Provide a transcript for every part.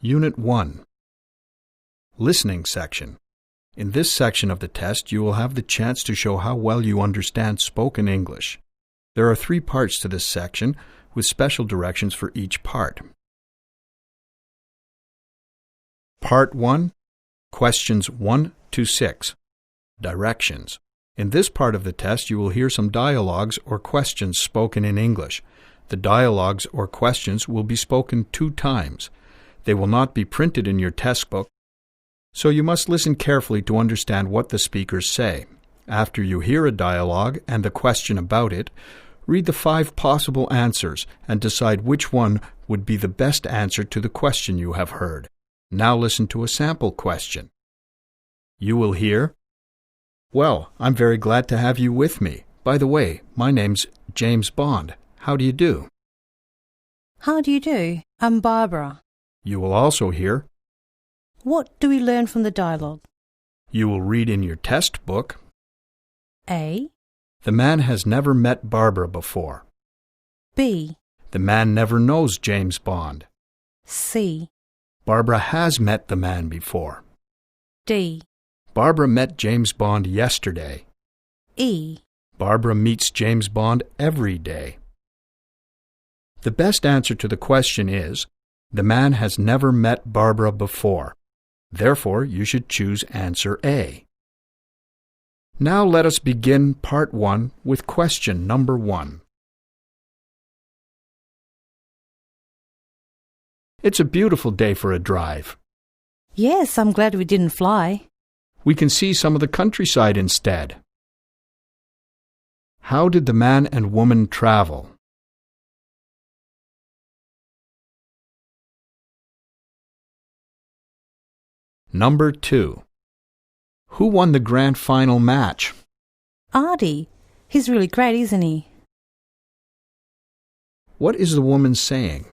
Unit 1. Listening section. In this section of the test, you will have the chance to show how well you understand spoken English. There are 3 parts to this section, with special directions for each part. Part 1. Questions 1 to 6. Directions. In this part of the test, you will hear some dialogues or questions spoken in English. The dialogues or questions will be spoken 2 times. They will not be printed in your test book, so you must listen carefully to understand what the speakers say. After you hear a dialogue and the question about it, read the 5 possible answers and decide which one would be the best answer to the question you have heard. Now listen to a sample question. You will hear, "Well, I'm very glad to have you with me. By the way, my name's James Bond. How do you do?" How do you do? I'm Barbara. You will also hear, What do we learn from the dialogue? you will read in your test book, A. "The man has never met Barbara before." B. "The man never knows James Bond." C. "Barbara has met the man before." D. "Barbara met James Bond yesterday." E. "Barbara meets James Bond every day." The best answer to the question is, "The man has never met Barbara before." Therefore, you should choose answer A. Now let us begin part 1 with question number 1. It's a beautiful day for a drive. Yes, I'm glad we didn't fly. We can see some of the countryside instead. How did the man and woman travel? Number 2. Who won the grand final match? Artie. He's really great, isn't he? What is the woman saying?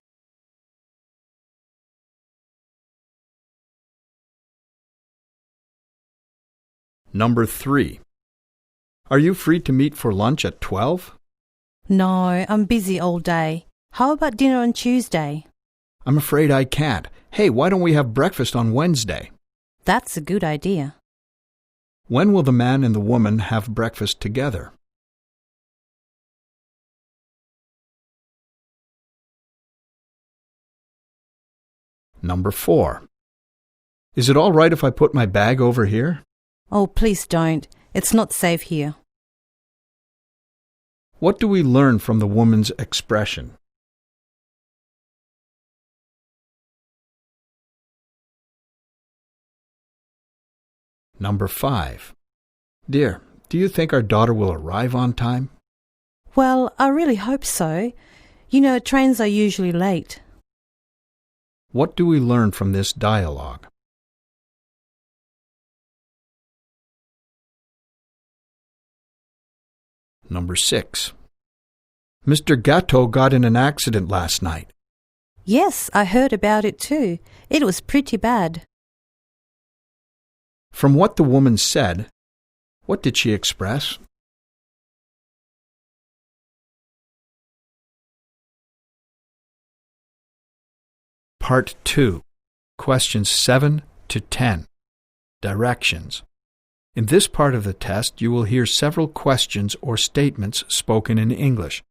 Number 3. Are you free to meet for lunch at 12? No, I'm busy all day. How about dinner on Tuesday? I'm afraid I can't. Hey, why don't we have breakfast on Wednesday? That's a good idea. When will the man and the woman have breakfast together? Number 4. Is it all right if I put my bag over here? Oh, please don't. It's not safe here. What do we learn from the woman's expression? Number 5. Dear, do you think our daughter will arrive on time? Well, I really hope so. You know, trains are usually late. What do we learn from this dialogue? Number 6. Mr. Gatto got in an accident last night. Yes, I heard about it too. It was pretty bad. From what the woman said, what did she express? Part 2. Questions 7 to 10. Directions. In this part of the test, you will hear several questions or statements spoken in English.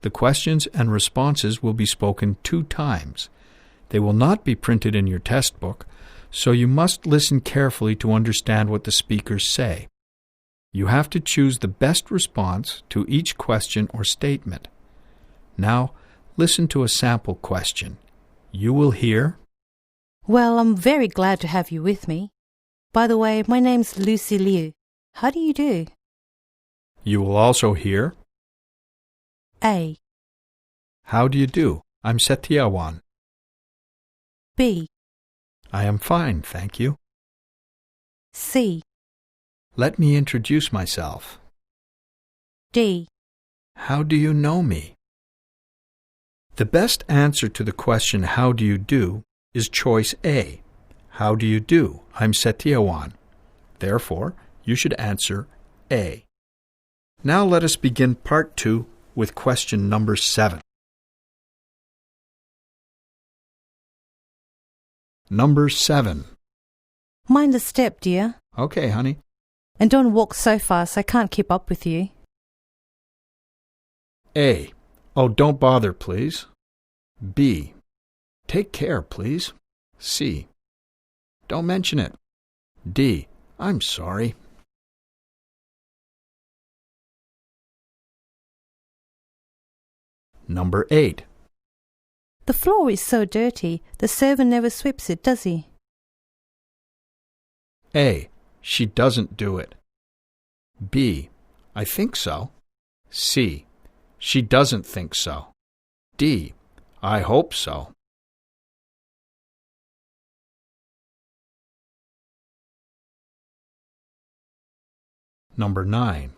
The questions and responses will be spoken 2 times. They will not be printed in your test book, so you must listen carefully to understand what the speakers say. You have to choose the best response to each question or statement. Now, listen to a sample question. You will hear, Well, I'm very glad to have you with me. By the way, my name's Lucy Liu. How do you do? You will also hear, A. How do you do? I'm Setiawan. B. I am fine, thank you. C. Let me introduce myself. D. How do you know me? The best answer to the question, how do you do, is choice A. How do you do? I'm Setiawan. Therefore, you should answer A. Now let us begin part 2 with question number 7. Number 7. Mind the step, dear. Okay, honey. And don't walk so fast I can't keep up with you. A. Oh, don't bother, please. B. Take care, please. C. Don't mention it. D. I'm sorry. Number 8. The floor is so dirty, the servant never sweeps it, does he? A. She doesn't do it. B. I think so. C. She doesn't think so. D. I hope so. Number 9.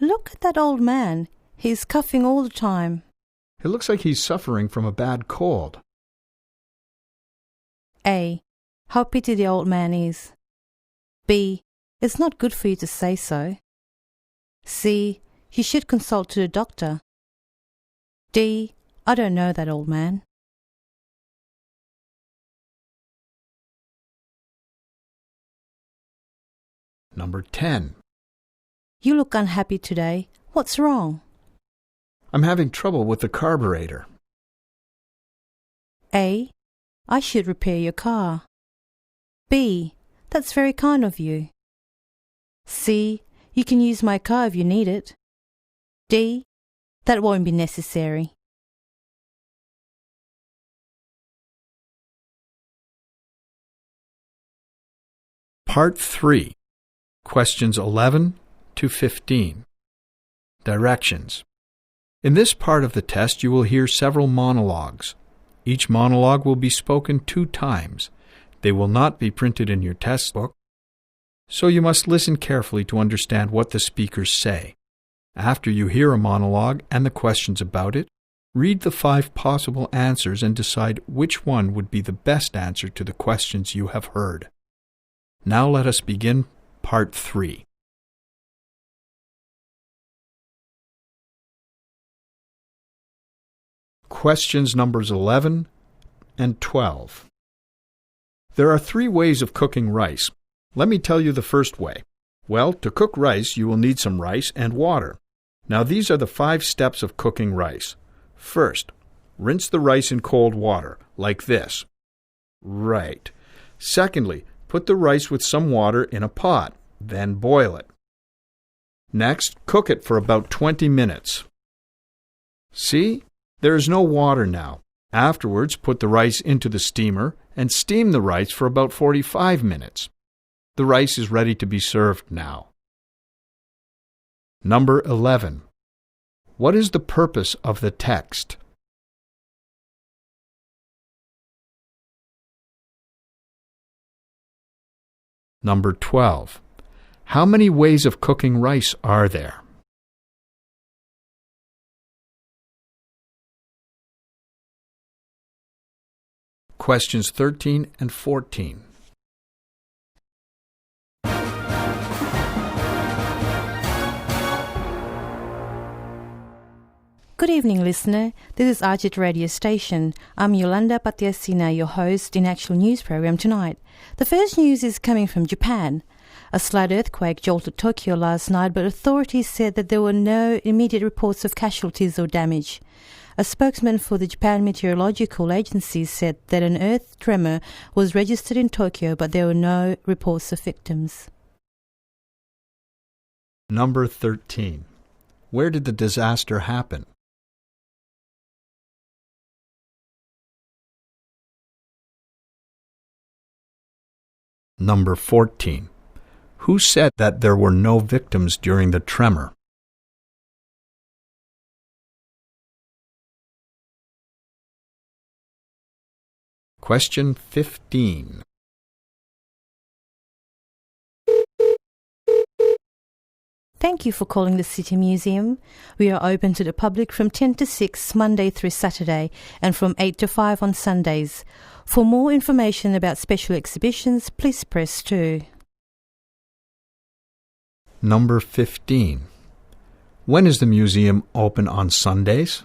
Look at that old man. He's coughing all the time. It looks like he's suffering from a bad cold. A. How pity the old man is. B. It's not good for you to say so. C. You should consult to the doctor. D. I don't know that old man. Number 10. You look unhappy today. What's wrong? I'm having trouble with the carburetor. A. I should repair your car. B. That's very kind of you. C. You can use my car if you need it. D. That won't be necessary. Part 3. Questions 11 to 15. Directions. In this part of the test, you will hear several monologues. Each monologue will be spoken 2 times. They will not be printed in your test book, so you must listen carefully to understand what the speakers say. After you hear a monologue and the questions about it, read the 5 possible answers and decide which one would be the best answer to the questions you have heard. Now let us begin Part 3. Questions numbers 11 and 12. There are 3 ways of cooking rice. Let me tell you the first way. Well, to cook rice, you will need some rice and water. Now, these are the 5 steps of cooking rice. First, rinse the rice in cold water, like this. Right. Secondly, put the rice with some water in a pot, then boil it. Next, cook it for about 20 minutes. See? There is no water now. Afterwards, put the rice into the steamer and steam the rice for about 45 minutes. The rice is ready to be served now. Number 11. What is the purpose of the text? Number 12. How many ways of cooking rice are there? Questions 13 and 14. Good evening, listener. This is Ajit Radio Station. I'm Yolanda Patiasina, your host in Actual News program tonight. The first news is coming from Japan. A slight earthquake jolted Tokyo last night, but authorities said that there were no immediate reports of casualties or damage. A spokesman for the Japan Meteorological Agency said that an earth tremor was registered in Tokyo, but there were no reports of victims. Number 13. Where did the disaster happen? Number 14. Who said that there were no victims during the tremor? Question 15. Thank you for calling the City Museum. We are open to the public from 10 to 6 Monday through Saturday and from 8 to 5 on Sundays. For more information about special exhibitions, please press 2. Number 15. When is the museum open on Sundays?